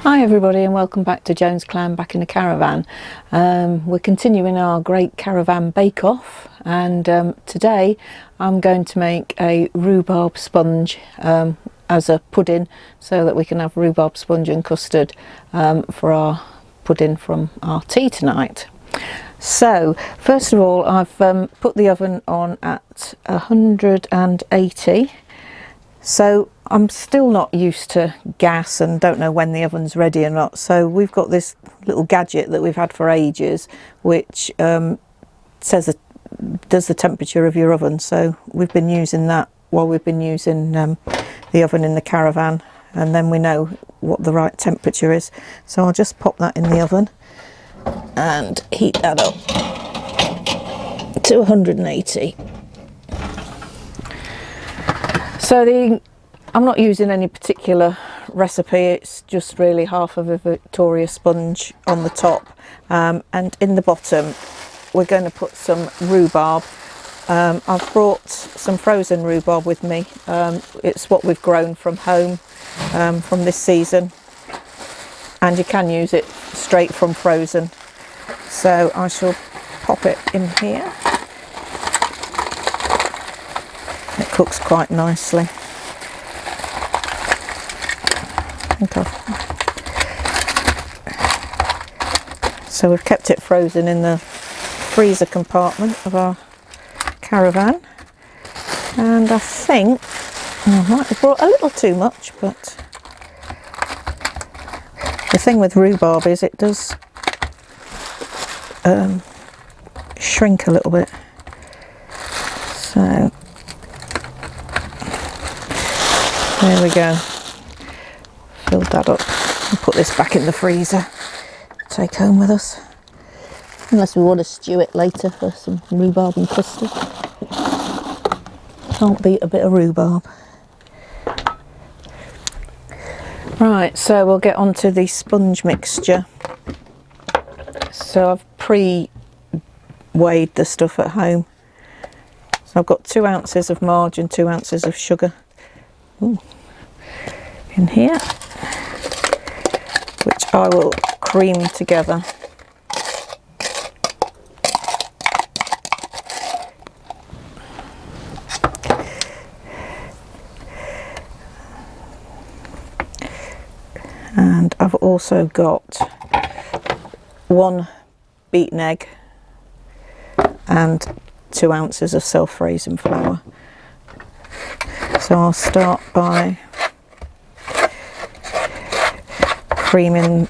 Hi everybody and welcome back to Joan's Clan Back in the Caravan. We're continuing our Great Caravan Bake Off, and today I'm going to make a rhubarb sponge as a pudding, so that we can have rhubarb sponge and custard for our pudding from our tea tonight. So first of all, I've put the oven on at 180. So I'm still not used to gas and don't know when the oven's ready or not. So we've got this little gadget that we've had for ages, which does the temperature of your oven. So we've been using that while we've been using the oven in the caravan, and then we know what the right temperature is. So I'll just pop that in the oven and heat that up to 180. So I'm not using any particular recipe, it's just really half of a Victoria sponge on the top, and in the bottom we're going to put some rhubarb. I've brought some frozen rhubarb with me. It's what we've grown from home from this season, and you can use it straight from frozen. So I shall pop it in here. It cooks quite nicely. So we've kept it frozen in the freezer compartment of our caravan, and I think I might have brought a little too much, but the thing with rhubarb is it does shrink a little bit. So there we go. Filled that up and put this back in the freezer to take home with us, unless we want to stew it later for some rhubarb and custard. Can't beat a bit of rhubarb. Right, so we'll get on to the sponge mixture. So I've pre-weighed the stuff at home. So I've got 2 ounces of margarine, 2 ounces of sugar in here, which I will cream together. And I've also got 1 beaten egg and 2 ounces of self-raising flour. So I'll start by creaming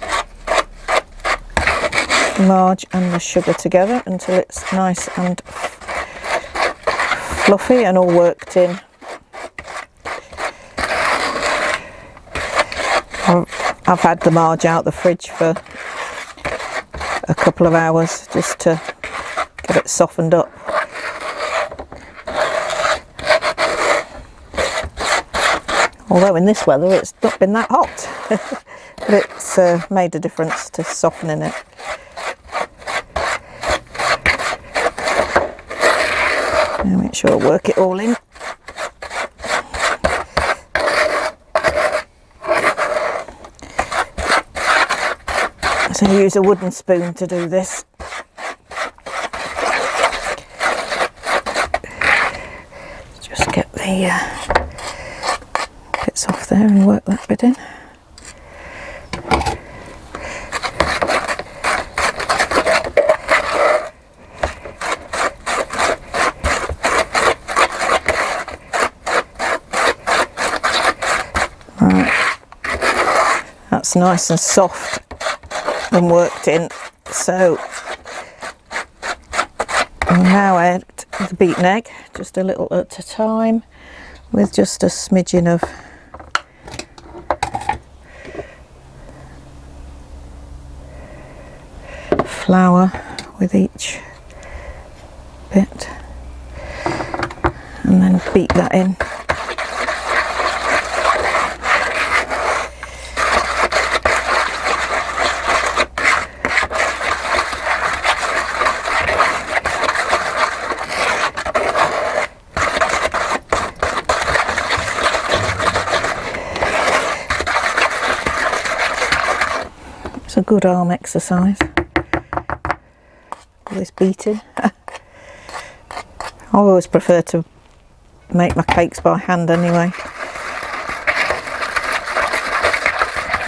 the marg and the sugar together until it's nice and fluffy and all worked in. I've had the marg out the fridge for a couple of hours just to get it softened up. Although in this weather it's not been that hot. But it's made a difference to softening it. Now make sure I work it all in. So I use a wooden spoon to do this. Just get the bits off there and work that bit in. That's nice and soft and worked in. So I'll now add the beaten egg, just a little at a time, with just a smidgen of flour with each bit, and then beat that in. good arm exercise. All this beating. I always prefer to make my cakes by hand anyway.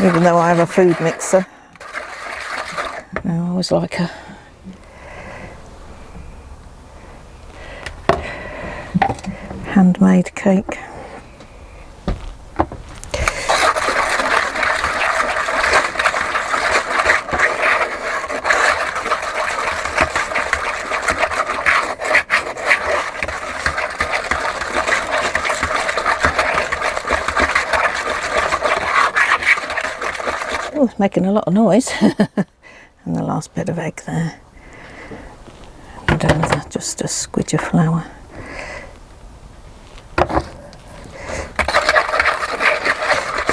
Even though I have a food mixer. I always like a handmade cake. Oh, it's making a lot of noise. And the last bit of egg there. And just a squidge of flour.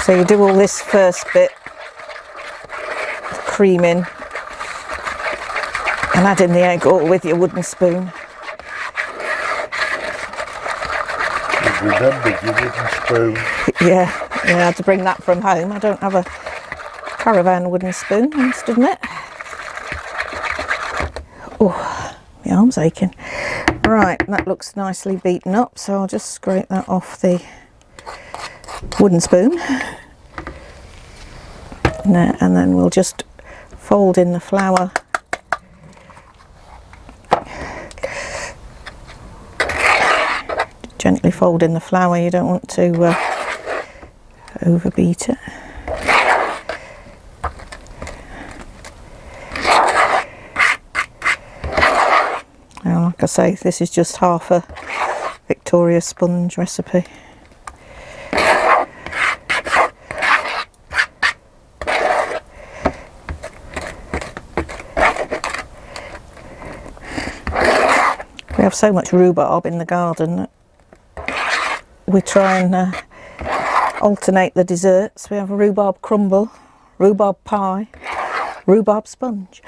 So you do all this first bit, creaming, and add in the egg all with your wooden spoon. You've remembered your wooden spoon. Yeah, I had to bring that from home. I don't have a caravan wooden spoon, I must admit. Oh, my arm's aching. Right, that looks nicely beaten up, so I'll just scrape that off the wooden spoon. And then we'll just fold in the flour. Gently fold in the flour, you don't want to overbeat it. Now, like I say, this is just half a Victoria sponge recipe. We have so much rhubarb in the garden that we try and alternate the desserts. We have a rhubarb crumble, rhubarb pie, rhubarb sponge.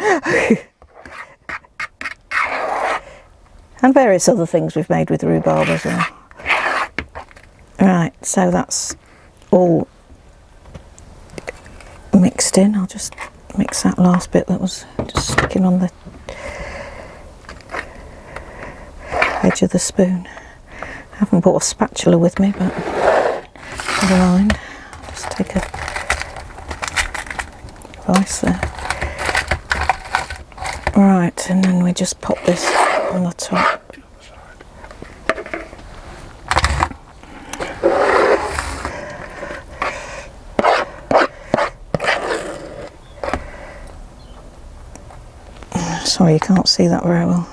And various other things we've made with rhubarb as well. Right, so that's all mixed in. I'll just mix that last bit that was just sticking on the edge of the spoon. I haven't brought a spatula with me, but never mind. I'll just take a device there. Right, and then we just pop this on the top. Sorry, you can't see that very well.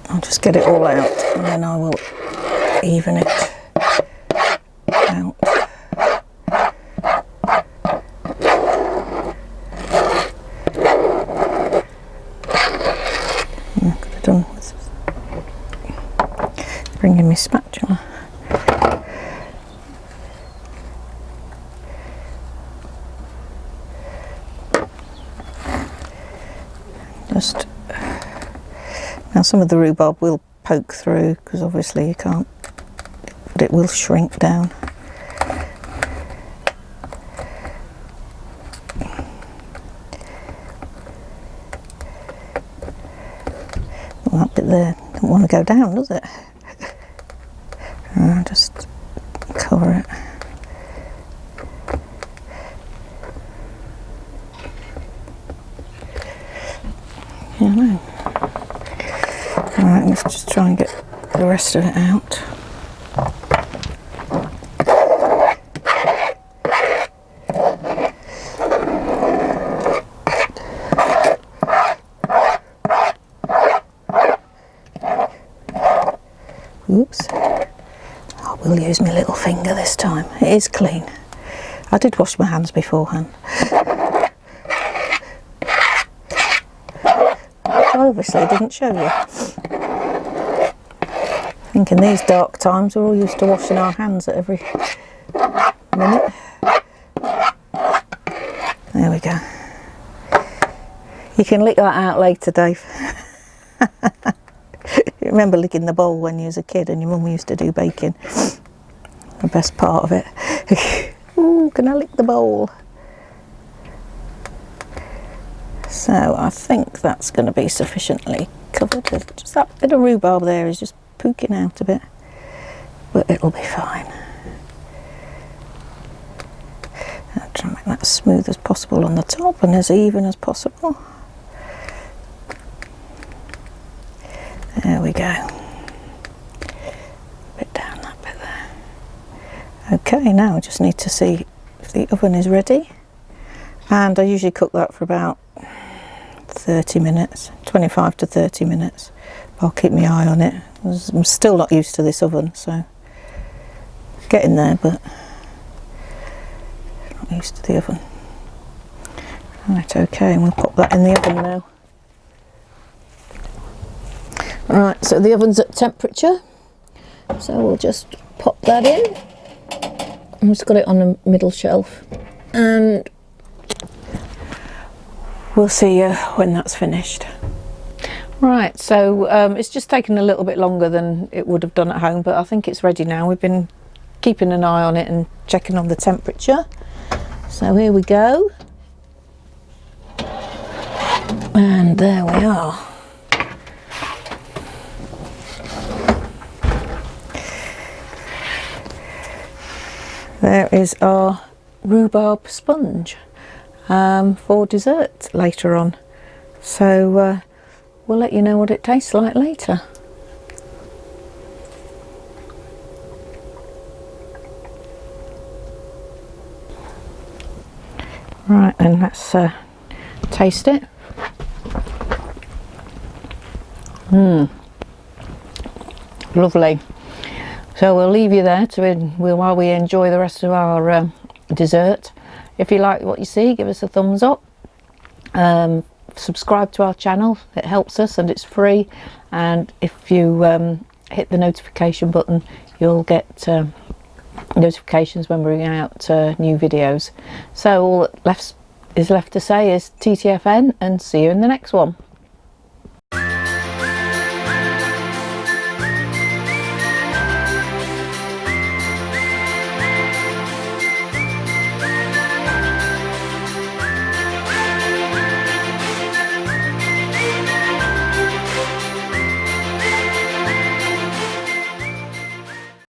I'll just get it all out and then I will even it out. I could have done with bringing my spatula. Just now, some of the rhubarb will poke through because obviously you can't, but it will shrink down. Well, that bit there doesn't want to go down, does it? Just cover it. Yeah, I know. Alright, let's just try and get the rest of it out. Oops. I will use my little finger this time. It is clean. I did wash my hands beforehand. Obviously didn't show you. I think in these dark times we're all used to washing our hands at every minute. There we go. You can lick that out later, Dave. remember licking the bowl when you was a kid and your mum used to do baking? The best part of it. Ooh, can I lick the bowl? So I think that's going to be sufficiently covered. Just that bit of rhubarb there is just pooking out a bit, but it'll be fine. I'll try and make that as smooth as possible on the top and as even as possible. There we go. Bit down that bit there. Okay, now I just need to see if the oven is ready, and I usually cook that for about 30 minutes, 25 to 30 minutes. I'll keep my eye on it. I'm still not used to this oven, so getting there, but not used to the oven. Right, okay, and we'll pop that in the oven now. Right, so the oven's at temperature, so we'll just pop that in. I've just got it on the middle shelf, and we'll see you when that's finished. Right, so it's just taken a little bit longer than it would have done at home, but I think it's ready now. We've been keeping an eye on it and checking on the temperature. So here we go. And there we are. There is our rhubarb sponge for dessert later on. So we'll let you know what it tastes like later. Right, then let's taste it. Lovely. So we'll leave you there while we enjoy the rest of our dessert. If you like what you see, give us a thumbs up. Subscribe to our channel, it helps us and it's free. And if you hit the notification button, you'll get notifications when we bring out new videos. So all that is left to say is TTFN, and see you in the next one.